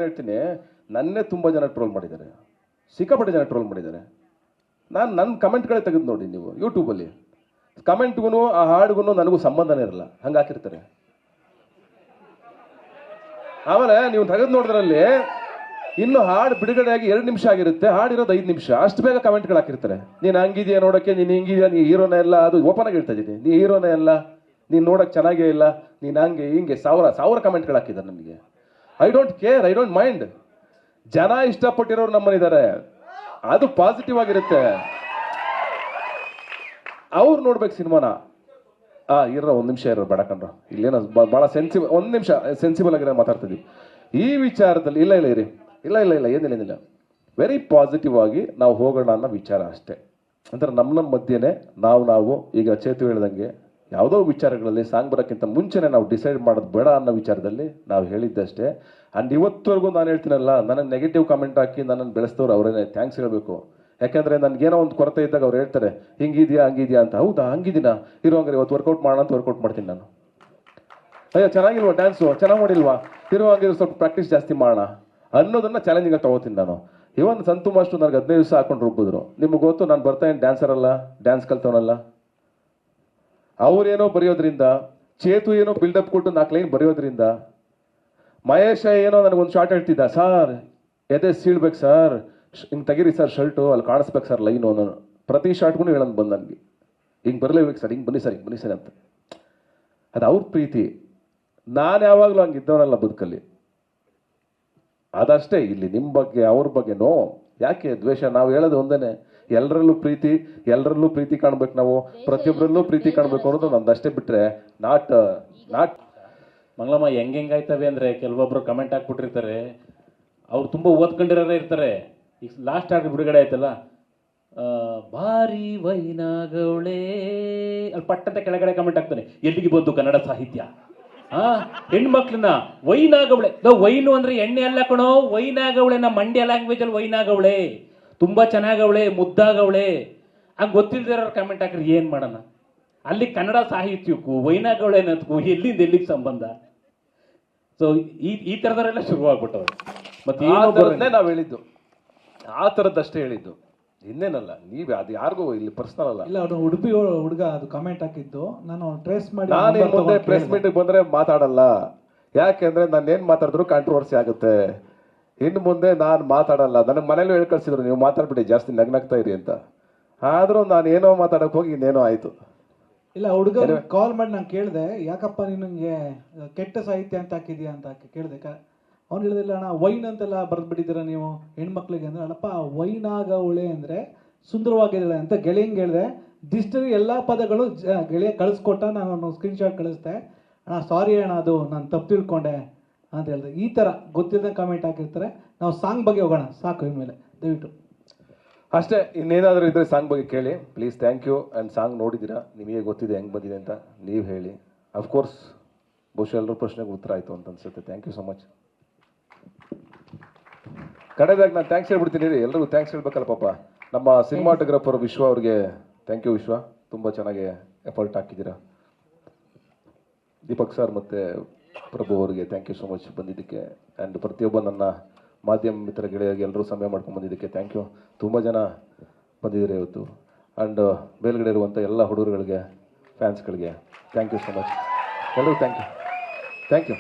ಹೇಳ್ತೀನಿ, ನನ್ನೇ ತುಂಬ ಜನ ಟ್ರೋಲ್ ಮಾಡಿದ್ದಾರೆ, ಸಿಕ್ಕಾಪಟ್ಟೆ ಜನ ಟ್ರೋಲ್ ಮಾಡಿದ್ದಾರೆ. ನನ್ನ ಕಮೆಂಟ್ಗಳೇ ತೆಗೆದು ನೋಡಿ ನೀವು ಯೂಟ್ಯೂಬಲ್ಲಿ. ಕಮೆಂಟ್ಗೂ ಆ ಹಾಡಿಗೂ ನನಗೂ ಸಂಬಂಧನೇ ಇರಲ್ಲ, ಹಂಗೆ ಹಾಕಿರ್ತಾರೆ. ಆಮೇಲೆ ನೀವು ತೆಗೆದು ನೋಡಿದ್ರಲ್ಲಿ ಇನ್ನು ಹಾಡು ಬಿಡುಗಡೆಯಾಗಿ 2 ನಿಮಿಷ ಆಗಿರುತ್ತೆ, ಹಾಡಿರೋದು 5 ನಿಮಿಷ. ಅಷ್ಟು ಬೇಗ ಕಮೆಂಟ್ಗಳು ಹಾಕಿರ್ತಾರೆ. ನೀನು ಹಂಗಿದೆಯಾ ನೋಡೋಕ್ಕೆ, ನೀನು ಹಿಂಗಿದೆಯಾ, ನೀ ಹೀರೋನೇ ಇಲ್ಲ. ಅದು ಓಪನ್ ಆಗಿ ಹೇಳ್ತಾ ಇದ್ದೀನಿ, ನೀ ಹೀರೋನೇ ಅಲ್ಲ, ನೀನು ನೋಡೋಕ್ಕೆ ಚೆನ್ನಾಗೇ ಇಲ್ಲ, ನೀನು ಹಂಗೆ ಹಿಂಗೆ ಸಾವಿರ ಕಮೆಂಟ್ಗಳು ಹಾಕಿದ್ದಾರೆ ನನಗೆ. I don't care, I don't mind. ಜನ ಇಷ್ಟಪಟ್ಟಿರೋರು ನಮ್ಮನಿದ್ದಾರೆ, ಅದು ಪಾಸಿಟಿವ್ ಆಗಿರುತ್ತೆ. ಅವ್ರು ನೋಡ್ಬೇಕು ಸಿನಿಮಾನ. ಇರೋ 1 ನಿಮಿಷ ಇರೋ ಬೇಡಕಂಡ್ರು, ಇಲ್ಲೇನೋ ಭಾಳ ಸೆನ್ಸಿಬಲ್, 1 ನಿಮಿಷ ಸೆನ್ಸಿಬಲ್ ಆಗಿರೋ ಮಾತಾಡ್ತಿದ್ವಿ ಈ ವಿಚಾರದಲ್ಲಿ. ಇಲ್ಲ ಏನಿಲ್ಲ, ವೆರಿ ಪಾಸಿಟಿವ್ ಆಗಿ ನಾವು ಹೋಗೋಣ ಅನ್ನೋ ವಿಚಾರ ಅಷ್ಟೇ. ಅಂದ್ರೆ ನಮ್ಮ ಮಧ್ಯೆನೇ ನಾವು ಈಗ ಚೇತು ಹೇಳ್ದಂಗೆ ಯಾವುದೋ ವಿಚಾರಗಳಲ್ಲಿ ಸಾಂಗ್ ಬರೋಕ್ಕಿಂತ ಮುಂಚೆನೇ ನಾವು ಡಿಸೈಡ್ ಮಾಡೋದು ಬೇಡ ಅನ್ನೋ ವಿಚಾರದಲ್ಲಿ ನಾವು ಹೇಳಿದ್ದಷ್ಟೇ. ಆ್ಯಂಡ್ ಇವತ್ತವರೆಗೂ ನಾನು ಹೇಳ್ತೀನಲ್ಲ, ನನಗೆ ನೆಗೆಟಿವ್ ಕಮೆಂಟ್ ಹಾಕಿ ನನ್ನನ್ನು ಬೆಳೆಸ್ತವ್ರು ಅವರೇನೆ ಥ್ಯಾಂಕ್ಸ್ ಹೇಳಬೇಕು. ಯಾಕೆಂದರೆ ನನಗೇನೋ ಒಂದು ಕೊರತೆ ಇದ್ದಾಗ ಅವ್ರು ಹೇಳ್ತಾರೆ ಹಿಂಗಿದೆಯಾ ಹಂಗಿದೆಯಾ ಅಂತ. ಹೌದಾ, ಹಂಗಿದ್ದೀನಾ, ಇರೋ ಹಂಗಾರೆ ಇವತ್ತು ವರ್ಕೌಟ್ ಮಾಡೋಣ ಅಂತ ವರ್ಕೌಟ್ ಮಾಡ್ತೀನಿ ನಾನು. ಅಯ್ಯೋ ಚೆನ್ನಾಗಿಲ್ವಾ ಡ್ಯಾನ್ಸು, ಚೆನ್ನಾಗಿ ಮಾಡಿಲ್ವಾ, ಇರೋ ಹಂಗಿರೋ ಸ್ವಲ್ಪ ಪ್ರಾಕ್ಟೀಸ್ ಜಾಸ್ತಿ ಮಾಡೋಣ ಅನ್ನೋದನ್ನು ಚಾಲೆಂಜಿಂಗ್ ತೊಗೋತೀನಿ ನಾನು. ಇವನ್ ಸಂತು ಮಾಸ್ಟರ್ ನನಗೆ 15 ದಿವಸ ಹಾಕೊಂಡು ರುಬ್ಬಿದ್ರು. ನಿಮ್ಗೆ ಗೊತ್ತು, ನಾನು ಬರ್ತಾ ಏನು ಡ್ಯಾನ್ಸರ್ ಅಲ್ಲ, ಡ್ಯಾನ್ಸ್ ಕಲ್ತವನಲ್ಲ. ಅವ್ರೇನೋ ಬರೆಯೋದ್ರಿಂದ, ಚೇತು ಏನೋ ಬಿಲ್ಡಪ್ ಕೊಟ್ಟು 4 ಲೈನ್ ಬರೆಯೋದ್ರಿಂದ, ಮಹೇಶ ಏನೋ ನನಗೊಂದು ಶಾರ್ಟ್ ಹೇಳ್ತಿದ್ದ, ಸರ್ ಎದೆ ಸೀಳ್ಬೇಕು ಸರ್, ಹಿಂಗೆ ತೆಗೀರಿ ಸರ್ ಶರ್ಟು, ಅಲ್ಲಿ ಕಾಣಿಸ್ಬೇಕು ಸರ್ ಲೈನು ಅನ್ನೋನು. ಪ್ರತಿ ಶಾರ್ಟ್ಗೂ ಹೇಳೋದು ಬಂದು ನನಗೆ, ಹಿಂಗೆ ಬರಲೇಬೇಕು ಸರ್, ಹಿಂಗೆ ಬನ್ನಿ ಸರ್ ಅಂತ. ಅದು ಅವ್ರ ಪ್ರೀತಿ. ನಾನು ಯಾವಾಗಲೂ ಹಂಗೆ ಇದ್ದವನಲ್ಲ ಬದುಕಲ್ಲಿ, ಅದಷ್ಟೇ. ಇಲ್ಲಿ ನಿಮ್ಮ ಬಗ್ಗೆ ಅವ್ರ ಬಗ್ಗೆನೋ ಯಾಕೆ ದ್ವೇಷ? ನಾವು ಹೇಳೋದು ಒಂದೇನೆ, ಎಲ್ಲರಲ್ಲೂ ಪ್ರೀತಿ ಕಾಣ್ಬೇಕು, ನಾವು ಪ್ರತಿಯೊಬ್ಬರಲ್ಲೂ ಪ್ರೀತಿ ಕಾಣಬೇಕು ಅನ್ನೋದು ನಂದಷ್ಟೇ. ಬಿಟ್ಟರೆ ನಾಟ್ ಮಂಗಳಮ್ಮ ಹೆಂಗಾಯ್ತವೆ ಅಂದರೆ, ಕೆಲವೊಬ್ರು ಕಮೆಂಟ್ ಹಾಕ್ಬಿಟ್ಟಿರ್ತಾರೆ, ಅವ್ರು ತುಂಬ ಓದ್ಕೊಂಡಿರೋರೇ ಇರ್ತಾರೆ. ಈಗ ಲಾಸ್ಟ್ ಆಗಿ ಬಿಡುಗಡೆ ಆಯ್ತಲ್ಲ, ಭಾರಿ ವೈನಾಗವಳೆ ಅಲ್ಲಿ ಪಟ್ಟಂತ ಕೆಳಗಡೆ ಕಮೆಂಟ್ ಹಾಕ್ತಾನೆ, ಎಲ್ಲಿಗೆ ಬಂತು ಕನ್ನಡ ಸಾಹಿತ್ಯ? ಹೆಣ್ಮಕ್ಳನ್ನ ವೈನಾಗವಳೆ. ವೈನು ಅಂದ್ರೆ ಎಣ್ಣೆ ಅಲ್ಲ ಕಣೋ, ವೈನಾಗವಳೆ. ನಮ್ಮ ಮಂಡ್ಯ ಲ್ಯಾಂಗ್ವೇಜ್ ಅಲ್ಲಿ ವೈನಾಗವಳೆ, ತುಂಬಾ ಚೆನ್ನಾಗವಳೆ, ಮುದ್ದಾಗವಳೆ. ಹಂಗೆ ಗೊತ್ತಿಲ್ದಿರೋರು ಕಮೆಂಟ್ ಹಾಕ್ರಿ, ಏನ್ ಮಾಡೋಣ? ಅಲ್ಲಿ ಕನ್ನಡ ಸಾಹಿತ್ಯಕ್ಕೂ ವೈನಾಗವಳೆ ಅನ್ನೋದಕ್ಕೂ ಎಲ್ಲಿಗೆ ಸಂಬಂಧ? ಸೊ ಈ ಥರದವರೆಲ್ಲ ಶುರುವಾಗ್ಬಿಟ್ಟವ್ರು. ಮತ್ತೆ ನಾವು ಹೇಳಿದ್ದು ಆ ಥರದ್ದಷ್ಟೇ ಹೇಳಿದ್ದು, ಇನ್ನೇನಲ್ಲ. ನೀವೇ ಅದು ಯಾರಿಗೂ ಇಲ್ಲಿ ಪರ್ಸನಲ್ ಅಲ್ಲ. ಇಲ್ಲ, ಅವನು ಉಡುಪಿ ಹುಡುಗ ಅದು ಕಮೆಂಟ್ ಹಾಕಿದ್ದು, ನಾನು ಟ್ರೇಸ್ ಮಾಡಿ. ನಾನು ಮುಂದೆ ಪ್ರೆಸ್ ಮೀಟಿಗೆ ಬಂದ್ರೆ ಮಾತಾಡಲ್ಲ, ಯಾಕೆಂದ್ರೆ ನಾನು ಏನ್ ಮಾತಾಡಿದ್ರು ಕಾಂಟ್ರವರ್ಸಿ ಆಗುತ್ತೆ. ಇನ್ನು ಮುಂದೆ ನಾನು ಮಾತಾಡಲ್ಲ. ನನಗೆ ಮನೇಲಿ ಹೇಳಿ ಕಳ್ಸಿದ್ರು, ನೀವು ಮಾತಾಡ್ಬಿಡಿ ಜಾಸ್ತಿ, ನಗ್ನಾಗ್ತಾ ಇರಿ ಅಂತ. ಆದ್ರೂ ನಾನು ಏನೋ ಮಾತಾಡಕ್ ಹೋಗಿ ಇನ್ನೇನೋ ಆಯ್ತು. ಇಲ್ಲ, ಹುಡುಗ ಕಾಲ್ ಮಾಡಿ ನಾನು ಕೇಳಿದೆ, ಯಾಕಪ್ಪ ನಿನಗೆ ಕೆಟ್ಟ ಸಾಹಿತ್ಯ ಅಂತ ಹಾಕಿದ್ಯಾ ಅಂತ ಕೇಳಿದೆ. ಅವ್ನು ಹೇಳಿದಿಲ್ಲ ಅಣ್ಣ, ವೈನ್ ಅಂತೆಲ್ಲ ಬರೆದ್ಬಿಟ್ಟಿದ್ದೀರ ನೀವು ಹೆಣ್ಮಕ್ಳಿಗೆ ಅಂದ್ರೆ. ಅಲ್ಲಪ್ಪ, ವೈನಾಗವಳೆ ಅಂದರೆ ಸುಂದರವಾಗಿದ್ದಾಳೆ ಅಂತ ಗೆಳೆಯಂಗೆ ಹೇಳಿದೆ. ಡಿಸ್ಟರಿ ಎಲ್ಲ ಪದಗಳು ಗೆಳೆಯ ಕಳಿಸ್ಕೊಟ್ಟ, ನಾನು ಸ್ಕ್ರೀನ್ಶಾಟ್ ಕಳಿಸ್ದೆ. ಅಣ್ಣ ಸಾರಿ ಅಣ್ಣ, ಅದು ನಾನು ತಪ್ಪು ತಿಳ್ಕೊಂಡೆ ಅಂತ ಹೇಳಿದೆ. ಈ ಥರ ಗೊತ್ತಿದ್ದಂಗೆ ಕಮೆಂಟ್ ಹಾಕಿರ್ತಾರೆ. ನಾವು ಸಾಂಗ್ ಬಗ್ಗೆ ಹೋಗೋಣ, ಸಾಕು ಇನ್ಮೇಲೆ ದಯವಿಟ್ಟು ಅಷ್ಟೇ. ಇನ್ನೇನಾದರೂ ಇದ್ರೆ ಸಾಂಗ್ ಬಗ್ಗೆ ಕೇಳಿ please. Thank you. And song ನೋಡಿದ್ದೀರಾ, ನಿಮಗೆ ಗೊತ್ತಿದೆ ಹೆಂಗೆ ಬಂದಿದೆ ಅಂತ, ನೀವು ಹೇಳಿ. ಅಫ್ಕೋರ್ಸ್ ಬಹುಶಃ ಎಲ್ಲರೂ ಪ್ರಶ್ನೆಗೆ ಉತ್ತರ ಆಯಿತು ಅಂತ ಅನ್ಸುತ್ತೆ. Thank you so much. ಕಡೆದಾಗಿ ನಾನು ಥ್ಯಾಂಕ್ಸ್ ಹೇಳ್ಬಿಡ್ತೀನಿ ರೀ, ಎಲ್ರಿಗೂ ಥ್ಯಾಂಕ್ಸ್ ಹೇಳ್ಬೇಕಲ್ಲ ಪಾಪ. ನಮ್ಮ ಸಿನಿಮಾಟೋಗ್ರಾಫರ್ ವಿಶ್ವ ಅವ್ರಿಗೆ ಥ್ಯಾಂಕ್ ಯು. ವಿಶ್ವ, ತುಂಬ ಚೆನ್ನಾಗಿ ಎಫರ್ಟ್ ಹಾಕಿದ್ದೀರಾ. ದೀಪಕ್ ಸರ್ ಮತ್ತು ಪ್ರಭು ಅವರಿಗೆ ಥ್ಯಾಂಕ್ ಯು ಸೊ ಮಚ್ ಬಂದಿದ್ದಕ್ಕೆ. ಆ್ಯಂಡ್ ಪ್ರತಿಯೊಬ್ಬ ನನ್ನ ಮಾಧ್ಯಮ ಮಿತ್ರ ಗೆಳೆಯರಿಗೆ ಎಲ್ಲರೂ ಸಮಯ ಮಾಡ್ಕೊಂಡು ಬಂದಿದ್ದಕ್ಕೆ ಥ್ಯಾಂಕ್ ಯು. ತುಂಬ ಜನ ಬಂದಿದ್ದೀರಿ ಇವತ್ತು. ಆ್ಯಂಡ್ ಮೇಲ್ಗಡೆ ಇರುವಂಥ ಎಲ್ಲ ಹುಡುಗರುಗಳಿಗೆ, ಫ್ಯಾನ್ಸ್ಗಳಿಗೆ ಥ್ಯಾಂಕ್ ಯು ಸೊ ಮಚ್. ಎಲ್ಲರಿಗೂ ಥ್ಯಾಂಕ್ ಯು.